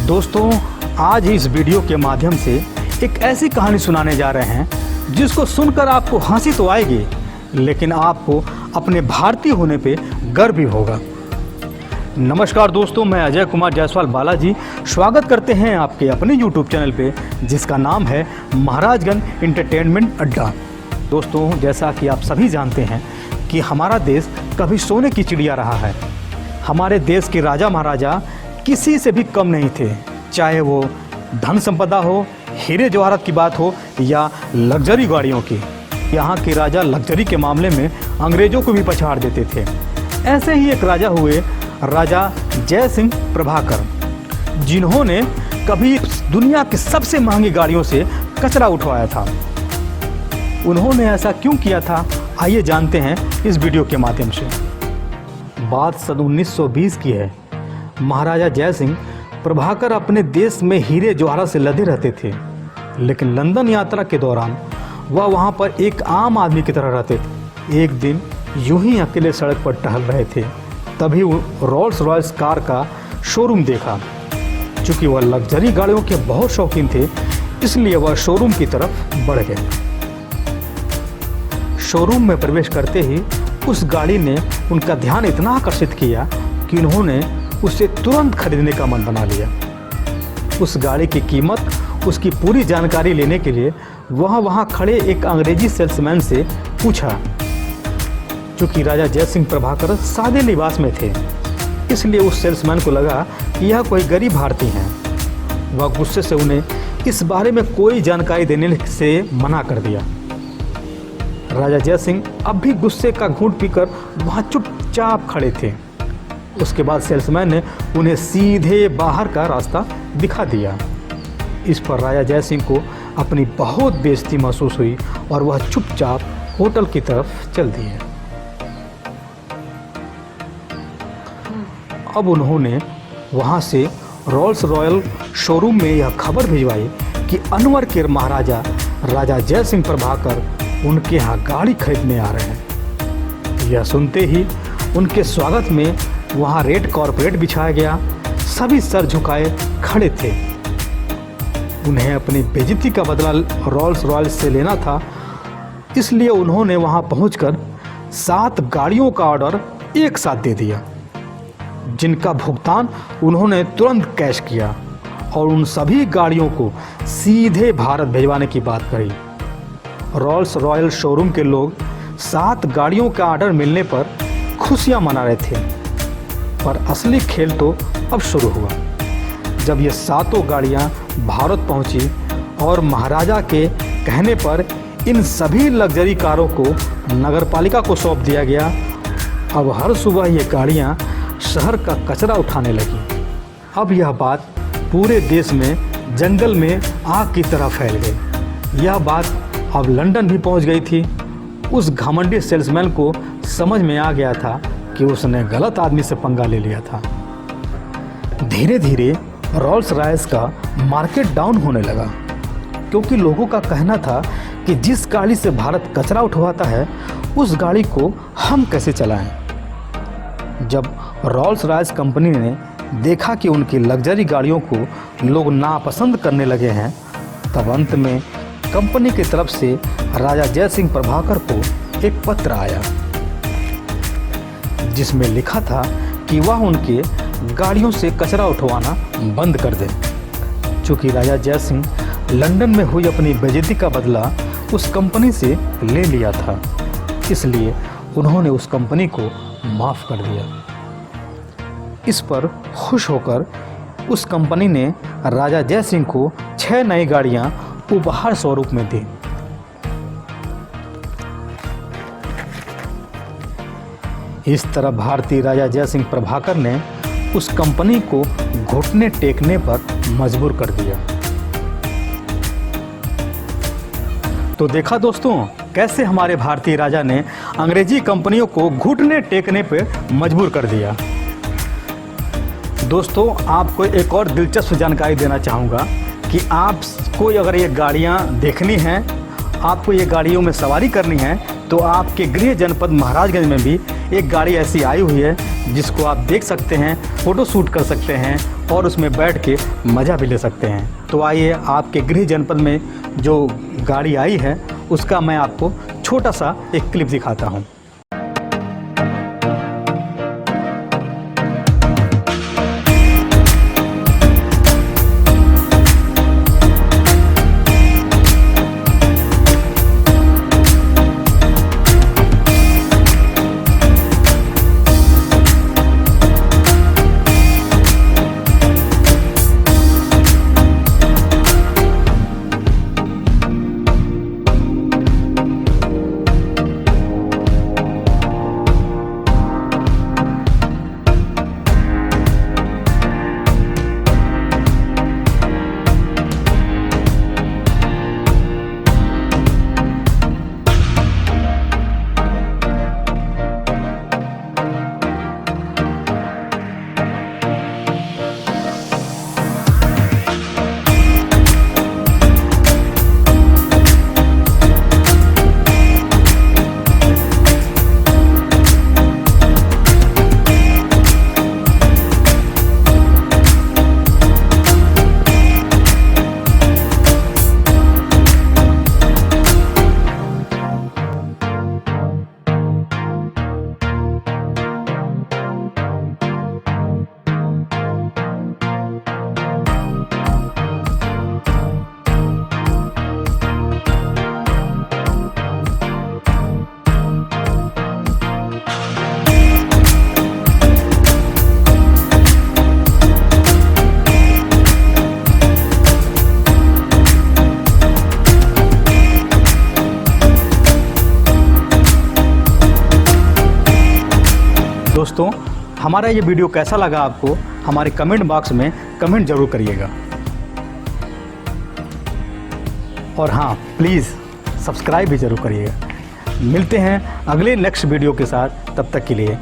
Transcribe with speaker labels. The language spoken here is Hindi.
Speaker 1: दोस्तों, आज इस वीडियो के माध्यम से एक ऐसी कहानी सुनाने जा रहे हैं जिसको सुनकर आपको हंसी तो आएगी, लेकिन आपको अपने भारतीय होने पे गर्व भी होगा। नमस्कार दोस्तों, मैं अजय कुमार जायसवाल बालाजी स्वागत करते हैं आपके अपने YouTube चैनल पे, जिसका नाम है महाराजगंज एंटरटेनमेंट अड्डा। दोस्तों, जैसा कि आप सभी जानते हैं कि हमारा देश कभी सोने की चिड़िया रहा है। हमारे देश के राजा महाराजा किसी से भी कम नहीं थे, चाहे वो धन संपदा हो, हीरे जवाहरात की बात हो या लग्जरी गाड़ियों की। यहाँ के राजा लग्जरी के मामले में अंग्रेज़ों को भी पछाड़ देते थे। ऐसे ही एक राजा हुए राजा जय सिंह प्रभाकर, जिन्होंने कभी दुनिया की सबसे महंगी गाड़ियों से कचरा उठवाया था। उन्होंने ऐसा क्यों किया था, आइए जानते हैं इस वीडियो के माध्यम से। बात सन 1920 की है। महाराजा जय सिंह प्रभाकर अपने देश में हीरे जवाहरात से लदे रहते थे, लेकिन लंदन यात्रा के दौरान वह वहाँ पर एक आम आदमी की तरह रहते थे। एक दिन यूं ही अकेले सड़क पर टहल रहे थे, तभी रोल्स रॉयस कार का शोरूम देखा। चूँकि वह लग्जरी गाड़ियों के बहुत शौकीन थे, इसलिए वह शोरूम की तरफ बढ़ गए। शोरूम में प्रवेश करते ही उस गाड़ी ने उनका ध्यान इतना आकर्षित किया कि उन्होंने उसे तुरंत खरीदने का मन बना लिया। उस गाड़ी की कीमत, उसकी पूरी जानकारी लेने के लिए वहाँ खड़े एक अंग्रेजी सेल्समैन से पूछा। चूँकि राजा जय सिंह प्रभाकर सादे लिबास में थे, इसलिए उस सेल्समैन को लगा कि यह कोई गरीब भारतीय हैं। वह गुस्से से उन्हें इस बारे में कोई जानकारी देने से मना कर दिया। राजा जय सिंह अब भी गुस्से का घूंट पीकर वहाँ चुपचाप खड़े थे। उसके बाद सेल्समैन ने उन्हें सीधे बाहर का रास्ता दिखा दिया। इस पर राजा जय सिंह को अपनी बहुत बेइज्जती महसूस हुई और वह चुपचाप होटल की तरफ चल दिए। अब उन्होंने वहां से रोल्स रॉयल शोरूम में यह खबर भिजवाई कि अनवर के महाराजा राजा जय सिंह प्रभाकर उनके यहाँ गाड़ी खरीदने आ रहे हैं। यह सुनते ही उनके स्वागत में वहाँ रेड कारपेट बिछाया गया। सभी सर झुकाए खड़े थे। उन्हें अपनी बेइज्जती का बदला रोल्स रॉयस से लेना था, इसलिए उन्होंने वहाँ पहुंचकर 7 गाड़ियों का ऑर्डर एक साथ दे दिया, जिनका भुगतान उन्होंने तुरंत कैश किया और उन सभी गाड़ियों को सीधे भारत भिजवाने की बात कही। रोल्स रॉयल शोरूम के लोग 7 गाड़ियों का ऑर्डर मिलने पर खुशियां मना रहे थे, पर असली खेल तो अब शुरू हुआ। जब ये 7 गाड़ियां भारत पहुंची और महाराजा के कहने पर इन सभी लग्जरी कारों को नगरपालिका को सौंप दिया गया। अब हर सुबह ये गाड़ियां शहर का कचरा उठाने लगी। अब यह बात पूरे देश में जंगल में आग की तरह फैल गई। यह बात अब लंदन भी पहुंच गई थी। उस घमंडी सेल्समैन को समझ में आ गया था कि उसने गलत आदमी से पंगा ले लिया था। धीरे धीरे रोल्स रॉयस का मार्केट डाउन होने लगा, क्योंकि लोगों का कहना था कि जिस गाड़ी से भारत कचरा उठवाता है, उस गाड़ी को हम कैसे चलाएं। जब रोल्स रॉयस कंपनी ने देखा कि उनकी लग्जरी गाड़ियों को लोग नापसंद करने लगे हैं, तब अंत में कंपनी की तरफ से राजा जय सिंह प्रभाकर को एक पत्र आया, जिसमें लिखा था कि वह उनके गाड़ियों से कचरा उठवाना बंद कर दें। चूँकि राजा जय सिंह लंदन में हुई अपनी बेइज्जती का बदला उस कंपनी से ले लिया था, इसलिए उन्होंने उस कंपनी को माफ़ कर दिया। इस पर खुश होकर उस कंपनी ने राजा जय सिंह को 6 नई गाड़ियाँ उपहार स्वरूप में दी। इस तरह भारतीय राजा जय सिंह प्रभाकर ने उस कंपनी को घुटने टेकने पर मजबूर कर दिया। तो देखा दोस्तों, कैसे हमारे भारतीय राजा ने अंग्रेजी कंपनियों को घुटने टेकने पर मजबूर कर दिया। दोस्तों, आपको एक और दिलचस्प जानकारी देना चाहूँगा कि आपको अगर ये गाड़ियाँ देखनी हैं, आपको ये गाड़ियों में सवारी करनी है, तो आपके गृह जनपद महाराजगंज में भी एक गाड़ी ऐसी आई हुई है जिसको आप देख सकते हैं, फ़ोटो शूट कर सकते हैं और उसमें बैठ के मज़ा भी ले सकते हैं। तो आइए आपके गृह जनपद में जो गाड़ी आई है उसका मैं आपको छोटा सा एक क्लिप दिखाता हूँ। दोस्तों, हमारा ये वीडियो कैसा लगा आपको हमारे कमेंट बॉक्स में कमेंट ज़रूर करिएगा। और हाँ, प्लीज़ सब्सक्राइब भी ज़रूर करिएगा। मिलते हैं अगले नेक्स्ट वीडियो के साथ, तब तक के लिए